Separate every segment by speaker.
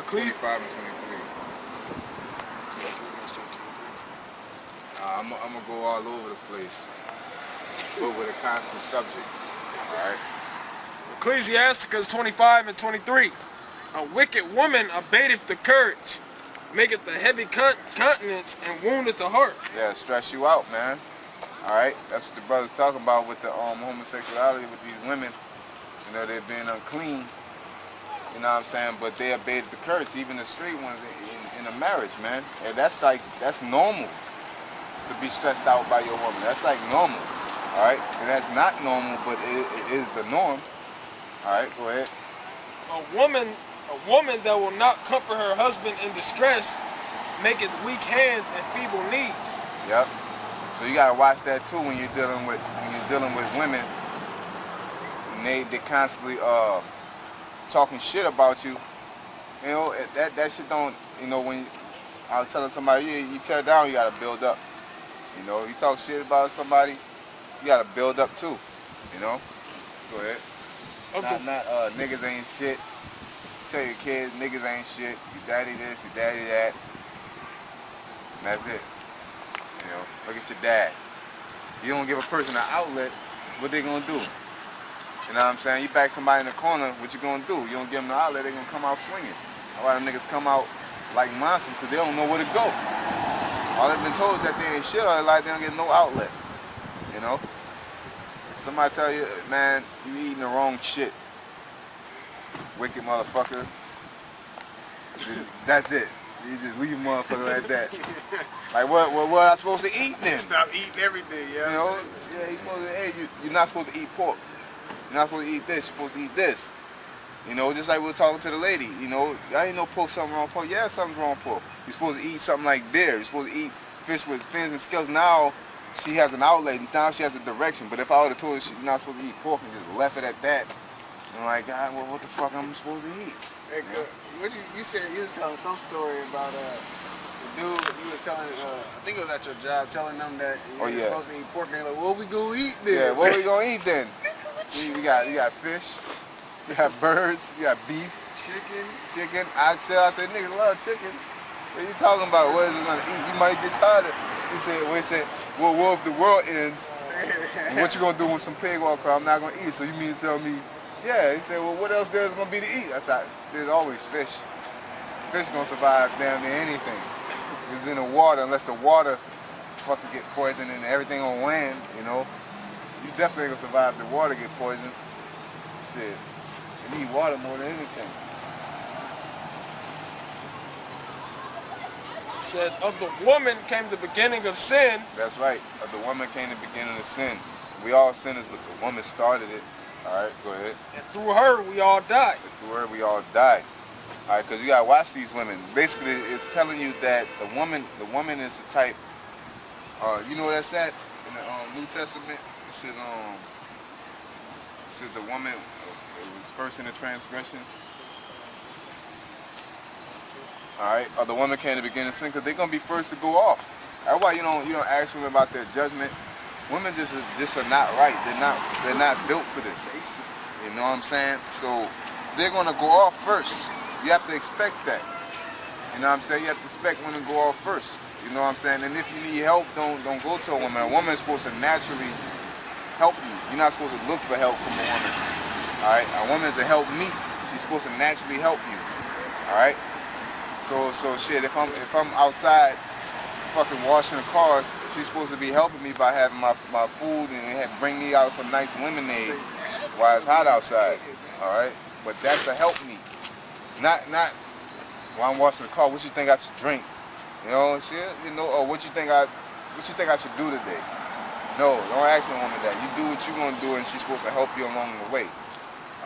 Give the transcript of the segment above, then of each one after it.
Speaker 1: 25 and 23. I'm gonna go all over the place, but with a constant subject. All right.
Speaker 2: Ecclesiasticus 25 and 23. A wicked woman abateth the courage, maketh the heavy countenance, and woundeth the heart.
Speaker 1: Yeah, stress you out, man. All right, that's what the brothers talk about with the homosexuality with these women. You know, they're being unclean. You know what I'm saying? But they abated the courage, even the straight ones in a marriage, man. And that's normal to be stressed out by your woman. That's like normal. All right, and that's not normal, but it is the norm. All right, go ahead.
Speaker 2: A woman that will not comfort her husband in distress maketh weak hands and feeble knees.
Speaker 1: Yep. So you gotta watch that too when you're dealing with women. And they constantly talking shit about you. You know that shit don't. You know when I was telling somebody you tear down, you gotta build up. You know you talk shit about somebody, you gotta build up too. You know. Go ahead. Not niggas ain't shit. Tell your kids niggas ain't shit. You daddy this, you daddy that. And that's it. You know, look at your dad. You don't give a person an outlet, what they gonna do? You know what I'm saying? You back somebody in the corner, what you gonna do? You don't give them the outlet, they gonna come out swinging. A lot of niggas come out like monsters because they don't know where to go. All they've been told is that they ain't shit all their life, they don't get no outlet. You know? Somebody tell you, man, you eating the wrong shit. Wicked motherfucker. That's it. You just leave a motherfucker like that. Like what am I supposed to eat then?
Speaker 3: Stop eating everything, yeah.
Speaker 1: You know? Yeah, you're supposed to, hey, you're not supposed to eat pork. You're not supposed to eat this, you're supposed to eat this. You know, just like we were talking to the lady, you know, I didn't know pork something wrong with pork. Yeah, something's wrong with pork. You're supposed to eat something like deer. You're supposed to eat fish with fins and scales. Now she has an outlet, and now she has a direction. But if I would have told her she's not supposed to eat pork and just left it at that, I'm like, God, well, what the fuck am I supposed to eat?
Speaker 3: Hey, what you said you was telling some story about the dude you was telling I think it was at your job telling them that you were supposed to eat pork and they're like, what we gonna eat then?
Speaker 1: Yeah, what we gonna eat then? You got fish, you got birds, you got beef, chicken, oxtail. I said, niggas love chicken. What are you talking about? What is it gonna eat? You might get tired of it. He said, well, if the world ends, what you gonna do when some pig walk around? I'm not gonna eat. So you mean to tell me? Yeah, he said, well, what else there's gonna be to eat? I said, there's always fish. Fish gonna survive damn near anything. It's in the water, unless the water fucking get poisoned and everything on land, you know. You definitely gonna survive if the water get poisoned. Shit, you need water more than anything.
Speaker 2: It says, of the woman came the beginning of sin.
Speaker 1: That's right, of the woman came the beginning of sin. We all sinners, but the woman started it. All right, go ahead.
Speaker 2: And through her, we all died.
Speaker 1: And through her, we all died. All right, because you gotta watch these women. Basically, it's telling you that the woman is the type. You know what that's at in the New Testament? It says the woman was first in the transgression. All right, or the woman came to begin to sin, because they're gonna be first to go off. That's why you don't ask women about their judgment. Women just are not right. They're not built for this. You know what I'm saying? So they're gonna go off first. You have to expect that. You know what I'm saying? You have to expect women to go off first. You know what I'm saying? And if you need help, don't go to a woman. A woman is supposed to naturally help you. You're not supposed to look for help from a woman. All right? A woman is a help me. She's supposed to naturally help you. All right? So shit. If I'm outside, fucking washing the cars, she's supposed to be helping me by having my food and bring me out some nice lemonade while it's hot outside. All right? But that's a help me. Not while I'm washing the car. What you think I should drink? You know, shit. You know, or what you think I should do today? No, don't ask no woman that. You do what you gonna do, and she's supposed to help you along the way.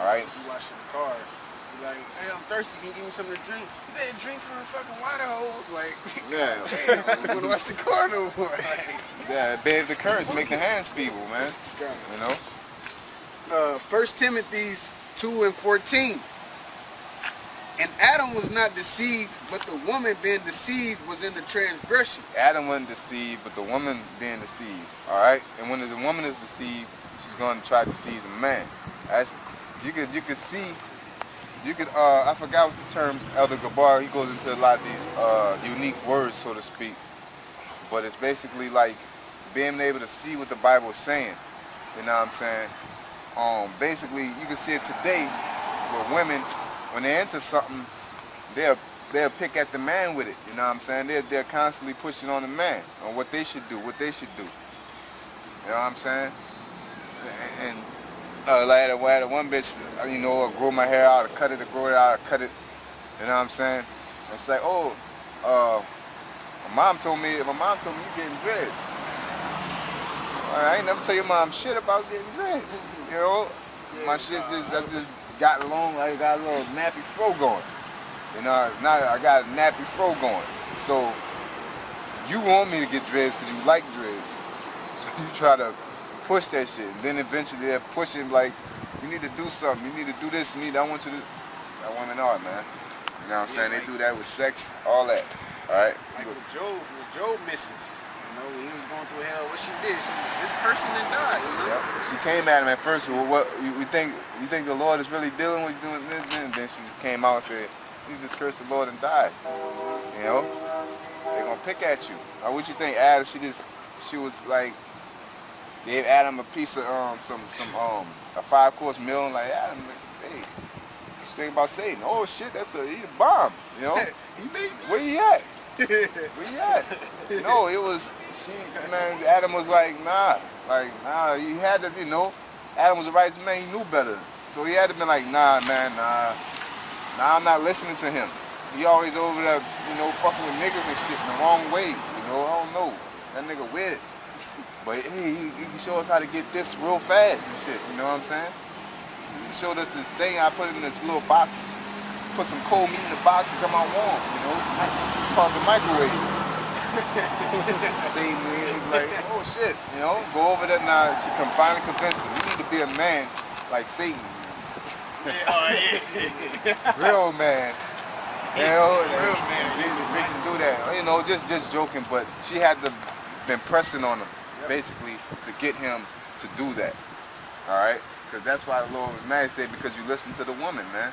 Speaker 1: All right.
Speaker 3: You washing the car. You like, hey, I'm thirsty. Can you give me something to drink? You better drink from the fucking water hose. Like,
Speaker 1: yeah.
Speaker 3: I'm gonna wash the car no more. Like,
Speaker 1: yeah, bathe the courage, make the hands feeble, man. You know.
Speaker 3: 1 Timothy 2:14. And Adam was not deceived, but the woman being deceived was in the transgression.
Speaker 1: Adam wasn't deceived, but the woman being deceived. All right, and when the woman is deceived, she's going to try to deceive the man. You could see You could, I forgot what the term, Elder Gabar, he goes into a lot of these unique words, so to speak. But it's basically like being able to see what the Bible is saying. You know what I'm saying? Basically, you can see it today where women, when they're into something, they'll pick at the man with it. You know what I'm saying? They're constantly pushing on the man on what they should do, what they should do. You know what I'm saying? And like I had one bitch, you know, grow my hair out, or cut it, or grow it out, or cut it. You know what I'm saying? It's like, oh, my mom told me you getting dreads. I ain't never tell your mom shit about getting dreads. You know, my shit I just got long, I got a little nappy fro going. You know, now I got a nappy fro going. So you want me to get dreads because you like dreads. So you try to push that shit, and then eventually they're pushing like, you need to do something, you need to do this, I want you to. That women are, man. You know what I'm saying? They do that with sex, all that. All right.
Speaker 3: Like with Job misses. You know, when he was going through hell, what she did, she was just cursing and died. You know.
Speaker 1: Yep. She came at him at first. Well, what you think? You think the Lord is really dealing with you doing this? And then she just came out and said, "You just cursed the Lord and died." You know, they're gonna pick at you. What you think, Adam? She was like. Gave Adam a piece of a 5-course meal, and like, Adam, hey, just think about Satan. Oh shit, he's a bomb, you know.
Speaker 3: He made this.
Speaker 1: Where he at? Where he at? No, it was man. Adam was like, nah, he had to, you know. Adam was a righteous man. He knew better, so he had to be like, nah, man, nah, I'm not listening to him. He always over there, you know, fucking with niggas and shit in the wrong way. You know, I don't know. That nigga weird. But hey, he can show us how to get this real fast and shit, you know what I'm saying? He showed us this thing, I put it in this little box, put some cold meat in the box and come out warm, you know? It's called the microwave. Same way, he's like, oh shit, you know? Go over there now, she finally convinced him. You need to be a man like Satan. Real man. You know, real man. Bitches do that. You know, just joking, but she had been pressing on him. Basically, to get him to do that, all right? Because that's why the Lord was mad. He said, because you listen to the woman, man.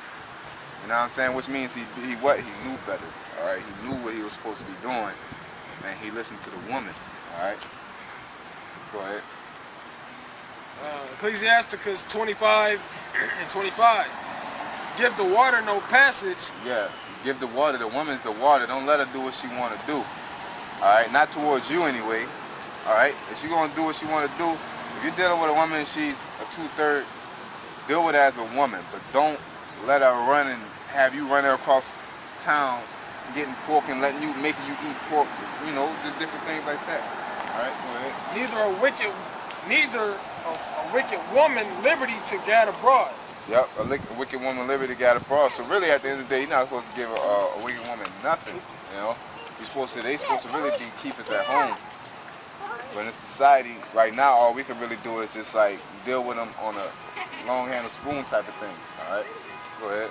Speaker 1: You know what I'm saying? Which means he knew better, all right? He knew what he was supposed to be doing, and he listened to the woman, all right? Go ahead.
Speaker 2: Ecclesiasticus 25 and 25. Give the water no passage.
Speaker 1: Yeah, give the water. The woman's the water. Don't let her do what she want to do, all right? Not towards you anyway. All right, if she's gonna do what she want to do, if you're dealing with a woman and she's a 2/3, deal with her as a woman, but don't let her run and have you run her across town, getting pork and making you eat pork. You know, just different things like that. All right, go ahead.
Speaker 2: Neither a wicked woman liberty to gad abroad.
Speaker 1: Yep, a wicked woman liberty to gad abroad. So really, at the end of the day, you're not supposed to give a wicked woman nothing. You know, they supposed to really be keepers at home. But in society, right now, all we can really do is just like deal with them on a long handle spoon type of thing. All right, go ahead.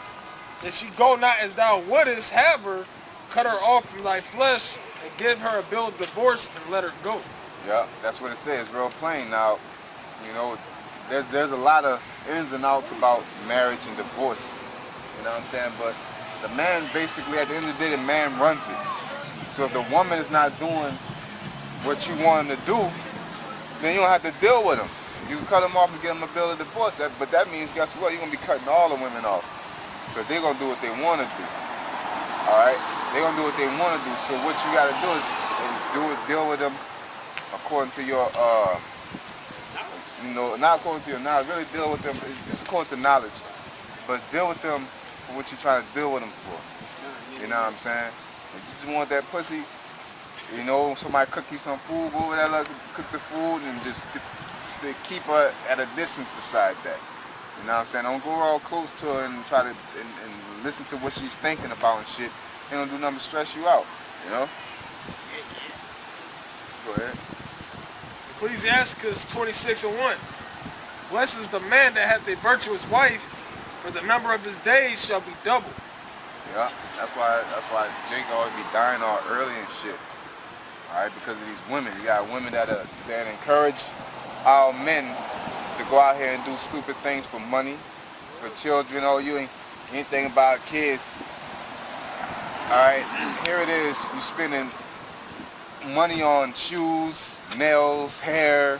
Speaker 2: If she go not as thou wouldest have her, cut her off from thy flesh and give her a bill of divorce and let her go.
Speaker 1: Yeah, that's what it says, real plain. Now, you know, there's a lot of ins and outs about marriage and divorce. You know what I'm saying? But the man basically, at the end of the day, the man runs it. So if the woman is not doing what you want him to do, then you don't have to deal with him. You can cut him off and get him a bill of divorce. But that means, guess what? You're going to be cutting all the women off. Because they're going to do what they want to do. All right? They're going to do what they want to do. So what you got to do is deal with them according to your, you know, not according to your knowledge. Really deal with them. It's according to knowledge. But deal with them for what you're trying to deal with them for. You know what I'm saying? If you just want that pussy, you know, somebody cook you some food, go over there, cook the food, and just keep her at a distance beside that. You know what I'm saying? Don't go all close to her and try to and listen to what she's thinking about and shit. Ain't gonna do nothing but stress you out, you know? Go ahead.
Speaker 2: Ecclesiasticus 26 and 1. Blessed is the man that hath a virtuous wife, for the number of his days shall be double.
Speaker 1: Yeah, that's why Jake always be dying all early and shit. All right, because of these women. You got women that encourage our men to go out here and do stupid things for money, for children. Oh, you ain't Anything about kids. Alright, here it is. You spending money on shoes, nails, hair.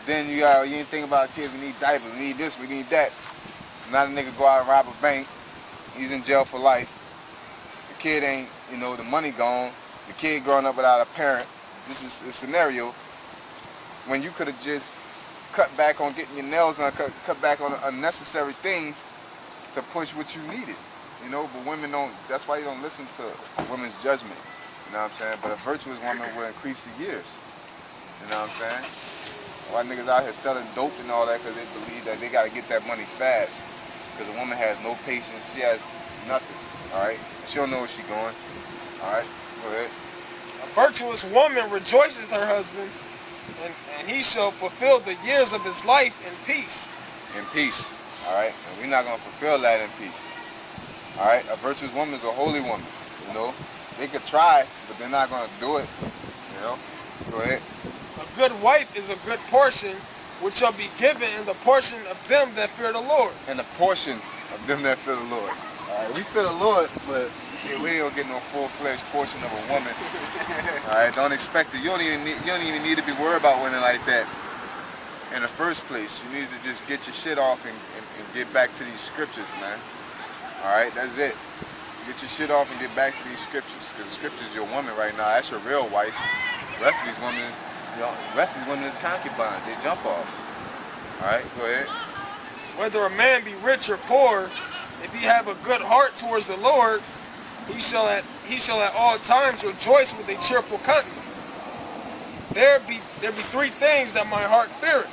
Speaker 1: Then you ain't think about kids. We need diapers, we need this, we need that. Now the nigga go out and rob a bank. He's in jail for life. The kid ain't, the money gone. The kid growing up without a parent. This is a scenario when you could have just cut back on getting your nails done, cut back on unnecessary things to push what you needed. But women don't, that's why you don't listen to women's judgment. You know what I'm saying? But a virtuous woman will increase the years. You know what I'm saying? Why niggas out here selling dope and all that because they believe that they got to get that money fast. Because a woman has no patience. She has nothing. Alright? She don't know where she's going. Alright? Go ahead.
Speaker 2: A virtuous woman rejoices her husband, and he shall fulfill the years of his life in peace.
Speaker 1: In peace. Alright? And we're not going to fulfill that in peace. Alright? A virtuous woman is a holy woman. They could try, but they're not going to do it. Go ahead.
Speaker 2: A good wife is a good portion, which shall be given in the portion of them that fear the Lord.
Speaker 1: And the portion of them that fear the Lord. Alright, we fear the Lord, but shit, we don't get no full-fledged portion of a woman. Alright, don't expect it. You don't even need to be worried about women like that in the first place. You need to just get your shit off and get back to these scriptures, man. Alright, that's it. Get your shit off and get back to these scriptures. Because the scriptures is your woman right now. That's your real wife. The rest of these women, are concubines. They jump off. Alright, go ahead.
Speaker 2: Whether a man be rich or poor, if he have a good heart towards the Lord, he shall at all times rejoice with a cheerful countenance. There be three things that my heart feareth,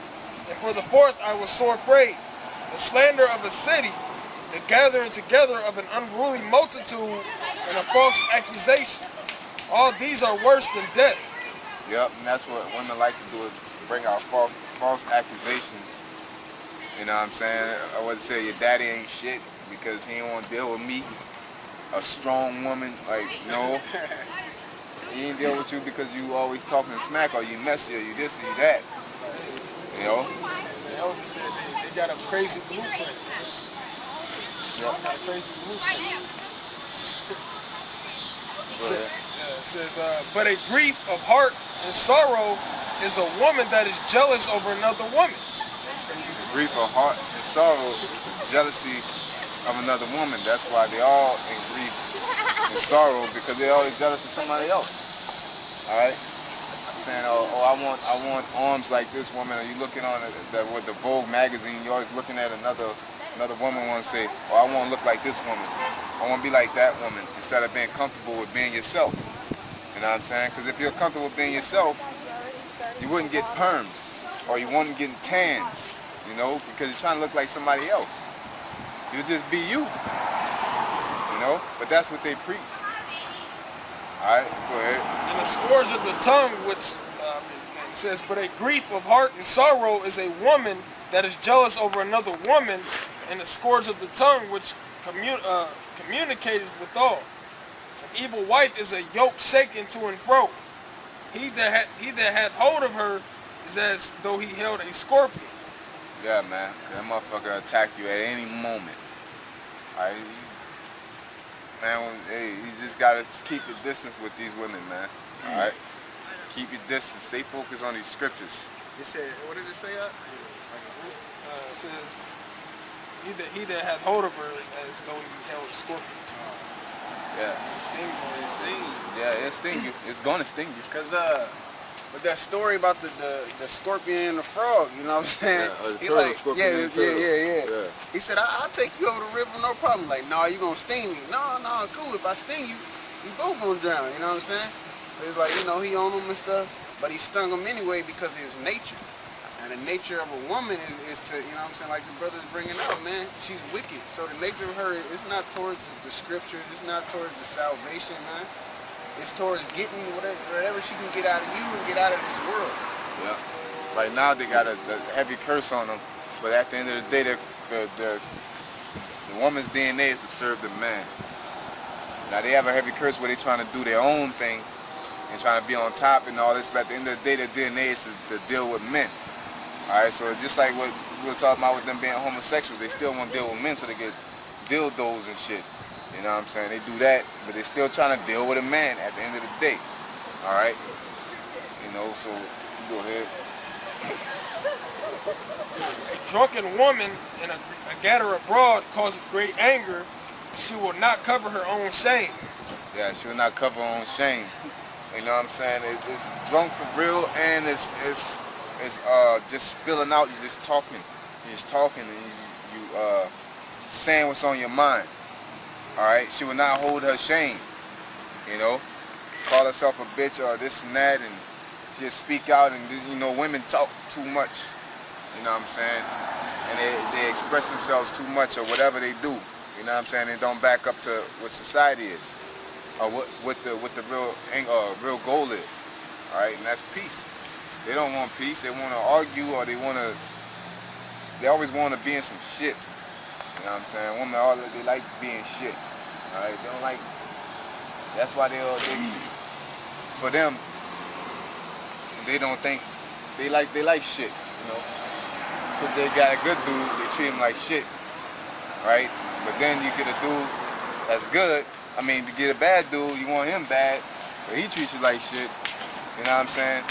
Speaker 2: and for the fourth I was sore afraid: the slander of a city, the gathering together of an unruly multitude, and a false accusation. All these are worse than death.
Speaker 1: Yep, and that's what women like to do, is bring out false accusations. You know what I'm saying? I would say your daddy ain't shit because he don't want to deal with me. A strong woman, no. He ain't deal with you because you always talking smack, or you messy, or you this, or you that.
Speaker 2: They always said they got a crazy blueprint.
Speaker 1: Yep.
Speaker 2: Got a crazy blueprint. Says, but a grief of heart and sorrow is a woman that is jealous over another woman.
Speaker 1: Grief of heart and sorrow is jealousy of another woman. That's why they all in grief and sorrow, because they're always jealous of somebody else. Alright? Saying, I want arms like this woman. Are you looking on with the Vogue magazine? You're always looking at another woman, want to say, I want to look like this woman. I want to be like that woman, instead of being comfortable with being yourself. You know what I'm saying? Because if you're comfortable with being yourself, you wouldn't get perms, or you wouldn't get tans, because you're trying to look like somebody else. You'll just be you. But that's what they preach. Alright, go ahead.
Speaker 2: And the scourge of the tongue, which it says, but a grief of heart and sorrow is a woman that is jealous over another woman, and the scourge of the tongue, which communicates withal. An evil wife is a yoke shaken to and fro. He that hath hold of her is as though he held a scorpion.
Speaker 1: Yeah, man. That motherfucker attack you at any moment. Alright? Man, hey, you just gotta keep your distance with these women, man. Alright? Keep your distance. Stay focused on these scriptures.
Speaker 3: It said, what did it say?
Speaker 2: It says, he that hath hold of her is as though he held a scorpion.
Speaker 1: Yeah.
Speaker 3: It sting.
Speaker 1: Yeah, it sting you. It's gonna sting you.
Speaker 3: Cause with that story about the scorpion and the frog, you know what I'm saying? Yeah. He said, I'll take you over the river, no problem. Like, no, you gonna sting me. No, cool. If I sting you, we both gonna drown, you know what I'm saying? So he's like, he owned them and stuff, but he stung him anyway because of his nature. And the nature of a woman is to, you know what I'm saying, like the brother's bringing out, man, she's wicked. So the nature of her is not towards the scripture, it's not towards the salvation, man. It's towards getting whatever she can get out of you and get out of this world.
Speaker 1: Yeah. Right now they got a heavy curse on them, but at the end of the day, the woman's DNA is to serve the man. Now they have a heavy curse where they're trying to do their own thing and trying to be on top and all this, but at the end of the day, their DNA is to deal with men. Alright, so just like what we were talking about with them being homosexuals, they still want to deal with men so they get dildos and shit. You know what I'm saying? They do that, but they're still trying to deal with a man at the end of the day. All right? You know, so go ahead.
Speaker 2: A drunken woman and a gatter abroad causes great anger. She will not cover her own shame.
Speaker 1: Yeah, she will not cover her own shame. You know what I'm saying? It's drunk for real, and it's just spilling out. You're just talking. You're just talking, and you saying what's on your mind. All right? She will not hold her shame. You know? Call herself a bitch or this and that, and she'll speak out, and you know, women talk too much. You know what I'm saying? And they express themselves too much or whatever they do. You know what I'm saying? They don't back up to what society is, or what the real goal is. All right, and that's peace. They don't want peace. They want to argue, or they always want to be in some shit. You know what I'm saying? Women, they like being shit. All right, they don't like. That's why for them, they don't think they like shit. You know, because they got a good dude, they treat him like shit, right? But then you get a dude that's good. I mean, to get a bad dude, you want him bad, but he treats you like shit. You know what I'm saying?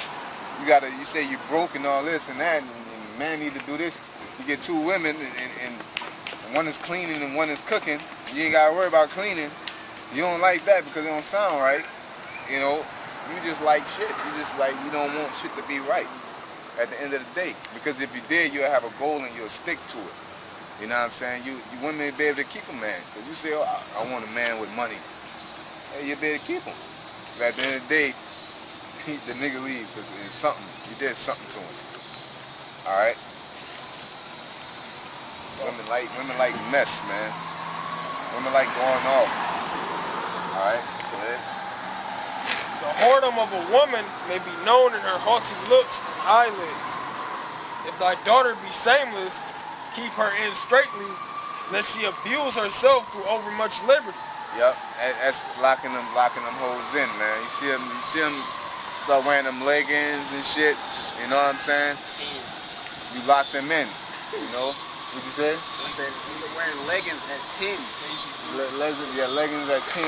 Speaker 1: You say you broke and all this and that, and man need to do this. You get two women, and one is cleaning and one is cooking. You ain't gotta worry about cleaning. You don't like that because it don't sound right. You know, you just like shit. You don't want shit to be right at the end of the day. Because if you did, you'll have a goal and you'll stick to it. You know what I'm saying? You women be able to keep a man. Because you say, oh, I want a man with money. Hey, you'll be able to keep him. But at the end of the day, the nigga leave because it's something. You did something to him. Alright? Women like mess, man. Women like going off. Alright? Go ahead.
Speaker 2: The whoredom of a woman may be known in her haughty looks and eyelids. If thy daughter be shameless, keep her in straitly, lest she abuse herself through overmuch liberty.
Speaker 1: Yep, that's locking them hoes in, man. You see them start wearing them leggings and shit. You know what I'm saying? You lock them in. You know? What you say?
Speaker 3: I said you're wearing leggings at 10.
Speaker 1: Leggings at 10.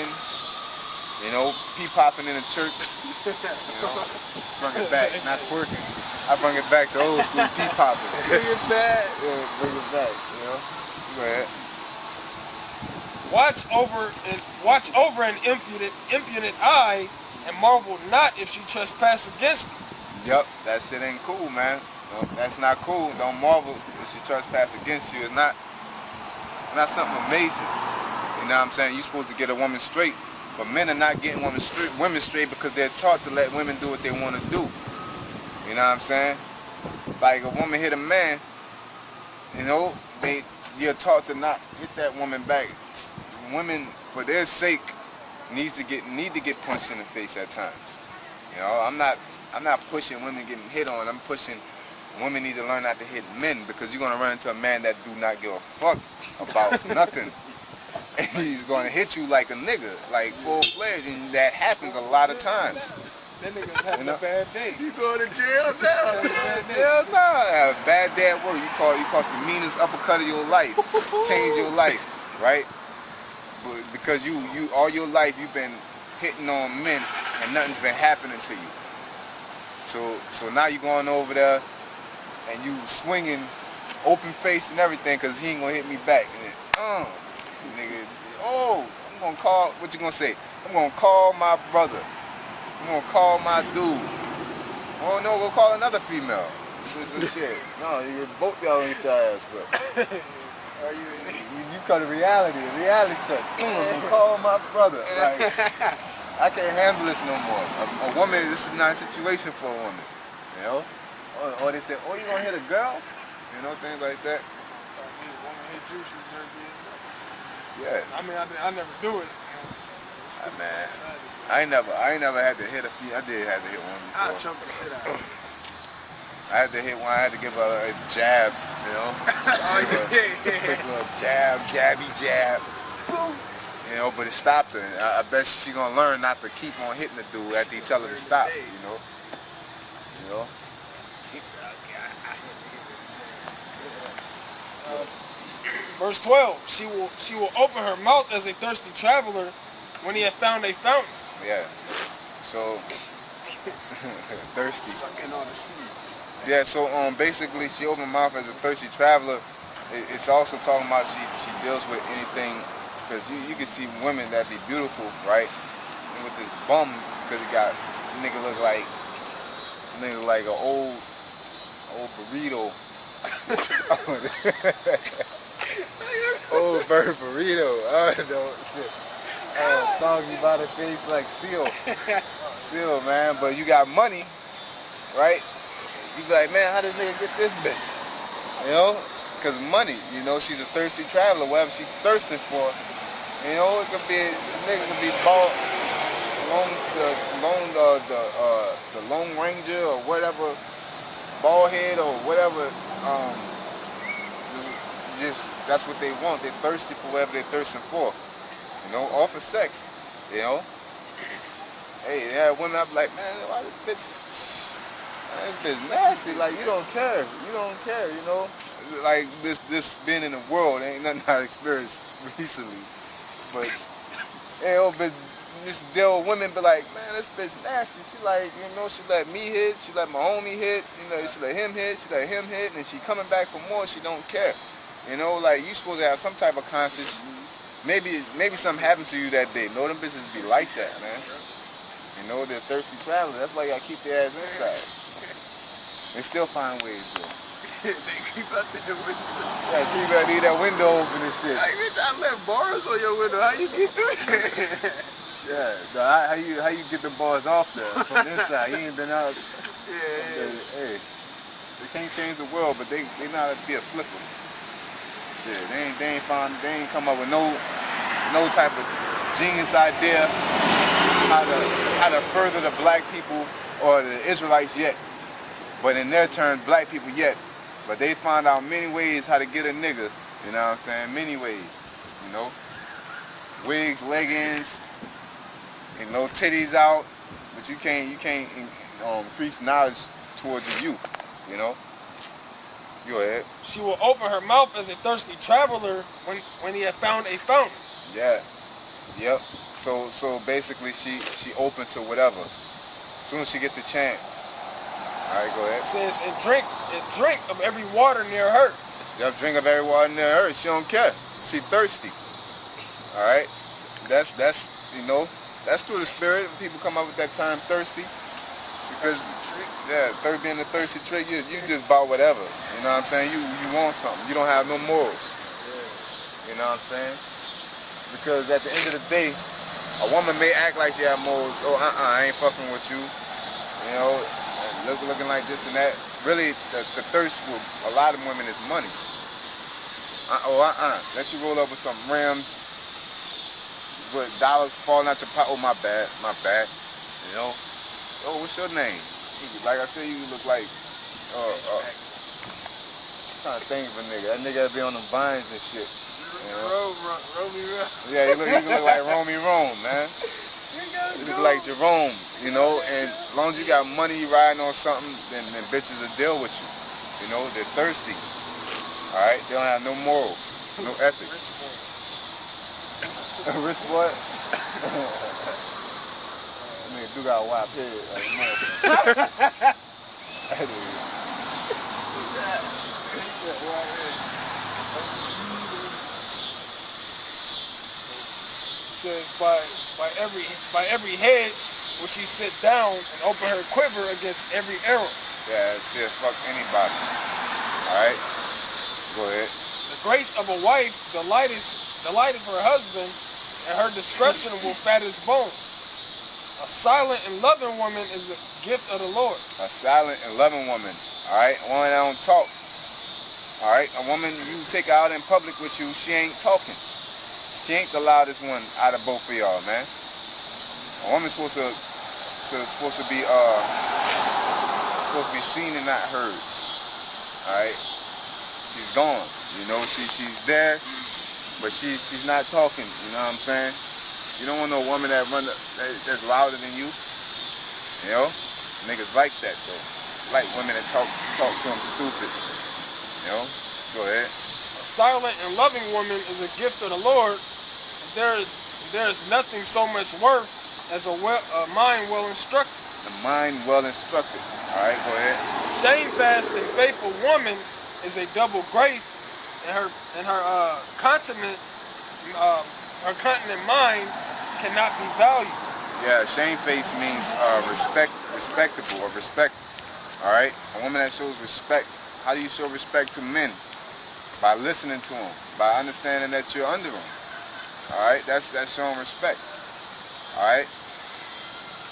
Speaker 1: You know, pee popping in the church. You know, bring it back, not twerking. I bring it back to old school pee popping.
Speaker 3: Bring it back.
Speaker 1: Yeah, bring it back. You know. Go ahead.
Speaker 2: Watch over an impudent eye, and marvel not if she trespass against thee.
Speaker 1: Yup, that shit ain't cool, man. No, that's not cool. Don't marvel if she trespass against you. It's not something amazing. You know what I'm saying? You're supposed to get a woman straight. But men are not getting women straight because they're taught to let women do what they want to do. You know what I'm saying? Like a woman hit a man, you know, you're taught to not hit that woman back. Women, for their sake, need to get punched in the face at times. You know, I'm not pushing women getting hit on. I'm pushing women need to learn not to hit men, because you're gonna run into a man that do not give a fuck about nothing. And he's gonna hit you like a nigga, like full-fledged, and that happens a lot of times.
Speaker 2: That nigga's having a bad day.
Speaker 3: You going to jail now?
Speaker 1: Hell no. Have a bad day at work. You caught the meanest uppercut of your life. Change your life, right? But because you all your life you've been hitting on men and nothing's been happening to you. So now you're going over there and you swinging, open face and everything, because he ain't gonna hit me back. And then, nigga, I'm gonna call. What you gonna say? I'm gonna call my brother. I'm gonna call my dude. Oh no, go call another female. Some shit. No, both y'all get your ass whipped. You come to reality check. I'm gonna call my brother. Like, I can't handle this no more. A woman, this is not a situation for a woman. You know? Or they say, oh, you gonna hit a girl? You know, things like that. Yeah.
Speaker 2: I mean, I never do it.
Speaker 1: Man, I ain't never had to hit a few. I did have to hit one before.
Speaker 3: I'll chunk the shit out.
Speaker 1: I had to hit one. I had to give her a jab, you know. Quick little jab, jab. Boom. You know, but it stopped her. I bet she gonna learn not to keep on hitting the dude after you tell her to stop. You know. You know.
Speaker 2: Verse 12, she will open her mouth as a thirsty traveler when he hath found a fountain.
Speaker 1: Yeah. So thirsty.
Speaker 3: Sucking on the sea.
Speaker 1: Yeah, so basically she opened her mouth as a thirsty traveler. It's also talking about she deals with anything, because you can see women that be beautiful, right? And with this bum, because he got nigga look like an old burrito. Old bird burrito. I don't know shit. Soggy by the face like seal. Seal, man. But you got money, right? You be like, man, how did nigga get this bitch? You know? Because money, you know, she's a thirsty traveler, whatever she's thirsting for. You know, it could be, a nigga could be bald, the Lone Ranger or whatever, bald head or whatever. Just that's what they want. They're thirsty for whatever they're thirsting for. You know, all for sex. You know. Hey, yeah, women up like, man, why this bitch? Man, this bitch nasty. Like you don't care. You don't care. You know. Like this being in the world ain't nothing I experienced recently. But you know, but just deal with women, be like, man, this bitch nasty. She like, you know, she let me hit, she let my homie hit, you know, she let him hit, she let him hit, and she coming back for more. She don't care. You know, like you supposed to have some type of conscience. Maybe something happened to you that day. No, them bitches be like that, man. You know, they're thirsty travelers. That's why you gotta keep their ass inside. They still find ways though.
Speaker 3: They keep out that window.
Speaker 1: Yeah, keep out, leave that window open and shit.
Speaker 3: Like, bitch, I left bars on your window. How you get through there?
Speaker 1: Yeah, how you get the bars off there from the inside? You ain't been out.
Speaker 3: Yeah.
Speaker 1: Hey, they can't change the world, but they know how to be a flipper. Shit, they ain't come up with no type of genius idea how to further the black people or the Israelites yet. But in their turn, black people yet. But they found out many ways how to get a nigga. You know what I'm saying? Many ways. You know, wigs, leggings, you know, titties out. But you can't increase knowledge towards the youth. You know. Go ahead.
Speaker 2: She will open her mouth as a thirsty traveler when he hath found a fountain.
Speaker 1: Yeah. Yep. So basically she open to whatever. As soon as she get the chance. All right, go ahead.
Speaker 2: It says, and drink of every water near her.
Speaker 1: Yep, drink of every water near her. She don't care. She thirsty. All right. That's you know, that's through the spirit. People come up with that term thirsty. Because being a thirsty trick, you just buy whatever. You know what I'm saying? You want something. You don't have no morals. Yeah. You know what I'm saying? Because at the end of the day, a woman may act like she have morals. Oh, I ain't fucking with you. You know, looking like this and that. Really, the thirst with a lot of women is money. Let you roll up with some rims with dollars falling out your pocket. Oh, my bad. You know. Oh, what's your name? Like I said, you look like, I'm trying to think of a nigga. That nigga be on them vines and shit. You know?
Speaker 3: Romy Rome.
Speaker 1: Yeah, he look like Romy Rome, man. You look like Jerome, you know, and as long as you got money, you riding on something, then bitches will deal with you. You know, they're thirsty. All right? They don't have no morals, no ethics. Rich boy? Do got a wide head like a motherfucker.
Speaker 2: Says by every hedge will she sit down and open her quiver against every arrow.
Speaker 1: Yeah, shit, fuck anybody. Alright? Go ahead.
Speaker 2: The grace of a wife delighteth her husband, and her discretion will fat his bones. A silent and loving woman is a gift of the Lord.
Speaker 1: A silent and loving woman. Alright? A woman that don't talk. Alright? A woman you take her out in public with you, she ain't talking. She ain't the loudest one out of both of y'all, man. A woman's supposed to be seen and not heard. Alright? She's gone. You know, she's there, but she's not talking. You know what I'm saying? You don't want no woman that's louder than you. You know? Niggas like that though. Like women that talk to them stupid. You know? Go ahead.
Speaker 3: A
Speaker 2: silent and loving woman is a gift of the Lord. There is nothing so much worth as a mind well instructed.
Speaker 1: The mind well instructed. All right, go ahead.
Speaker 2: A shamefast and faithful woman is a double grace, and her continent mind cannot be valued.
Speaker 1: Yeah, shamefaced means respectable or respect. All right, a woman that shows respect. How do you show respect to men? By listening to them, by understanding that you're under them. All right, that's showing respect. All right,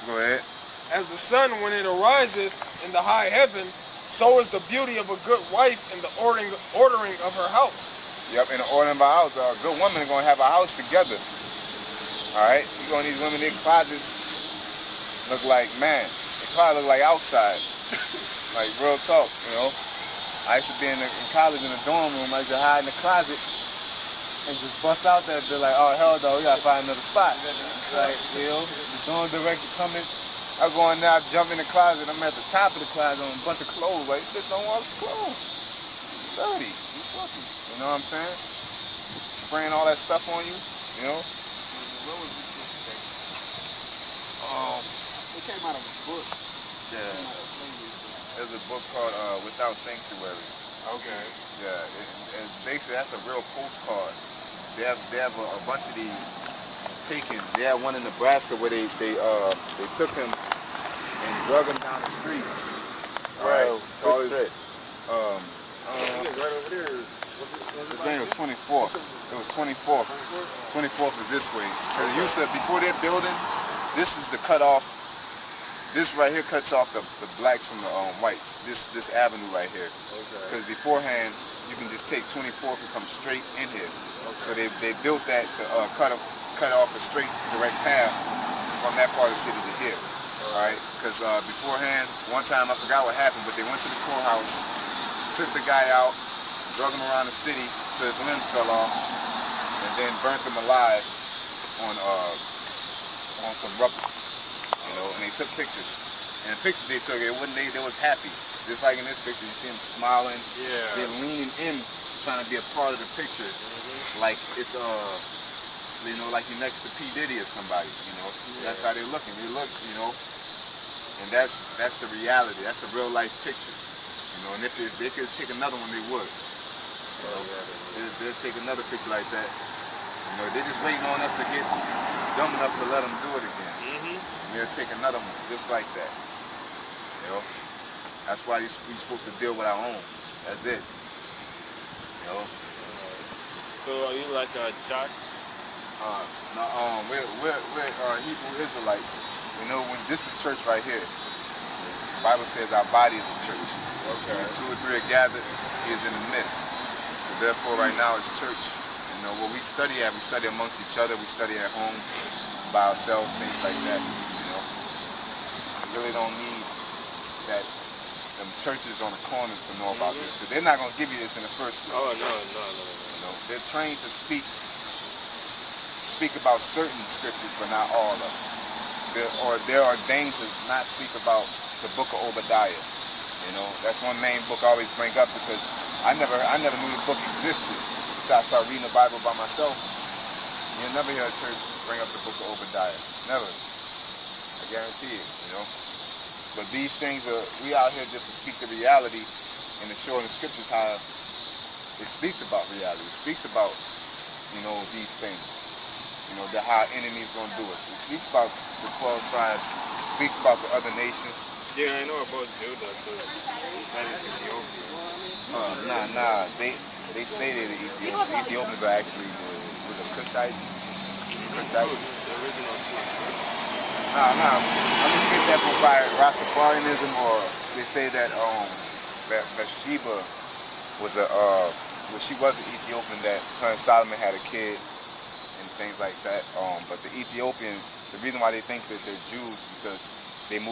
Speaker 1: go ahead.
Speaker 2: As the sun when it ariseth in the high heaven, so is the beauty of a good wife in the ordering of her house.
Speaker 1: Yep, in the ordering of a house, a good woman is gonna have a house together. All right, you're gonna need women in closets look like, man, they probably look like outside, like real talk, you know. I used to be in college in the dorm room. I used to hide in the closet and just bust out that bit like, oh hell no, we gotta find another spot. Like, you know, the dorm director coming. I go in there, I jump in the closet, I'm at the top of the closet on a bunch of clothes. Like, this don't want clothes. Dirty. You fucking. You know what I'm saying? Spraying all that stuff on you, you know?
Speaker 3: What was this? It came out of a book.
Speaker 1: Yeah. There's a book called Without Sanctuary.
Speaker 3: Okay.
Speaker 1: Yeah, and basically that's a real postcard. They have a bunch of these taken. They had one in Nebraska where they took him and drug him down the street. Right. Tall as
Speaker 3: Right over there.
Speaker 1: his name was 24th. It was 24th. 24th is this way. Because you said before their building, this is the cutoff. This right here cuts off the blacks from the whites. This avenue right here. Because beforehand, you can just take 24th and come straight in here. So they built that to cut off a straight direct path from that part of the city to here. All right. Because beforehand, one time I forgot what happened, but they went to the courthouse, took the guy out, drug him around the city till his limbs fell off, and then burnt him alive on some rubber. You know, and they took pictures. And the pictures they took, they was happy. Just like in this picture, you see them smiling.
Speaker 3: Yeah.
Speaker 1: They're leaning in, trying to be a part of the picture. Like it's you know, like you're next to P. Diddy or somebody. You know, that's how they're looking. They look, you know, and that's the reality. That's a real life picture. You know, and if they could take another one, they would. You know, they'll take another picture like that. You know, they're just waiting on us to get dumb enough to let them do it again. They'll take another one just like that. You know, that's why we're supposed to deal with our own. That's it. You know.
Speaker 4: So are you like a church?
Speaker 1: No, we're Hebrew Israelites. You know, when this is church right here, the Bible says our body is a church. Okay. When 2 or 3 are gathered, He is in the midst. So therefore, right now it's church. You know, what we study at, we study amongst each other. We study at home by ourselves, things like that. You know, we really don't need that. Them churches on the corners to know about this. Because they're not going to give you this in the first place.
Speaker 4: Oh, no.
Speaker 1: You know, they're trained to speak about certain scriptures, but not all of them. They're ordained to not speak about the book of Obadiah. You know, that's one main book I always bring up because I never knew the book existed. So I started reading the Bible by myself. You'll never hear a church bring up the book of Obadiah. Never. I guarantee it, you know. But these things we out here just to speak the reality and to show in the scriptures how it speaks about reality. It speaks about, you know, these things. You know, how enemies gonna do us. It speaks about the 12 tribes. It speaks about the other nations.
Speaker 4: Yeah, I know about Judah because that is Ethiopia.
Speaker 1: Nah. They say that the Ethiopians are actually the Cushites.
Speaker 4: The original.
Speaker 1: Nah. I mean, you get that from Rastafarianism, or they say that Bathsheba was she was an Ethiopian, that her and Solomon had a kid and things like that. But the Ethiopians, the reason why they think that they're Jews because they moved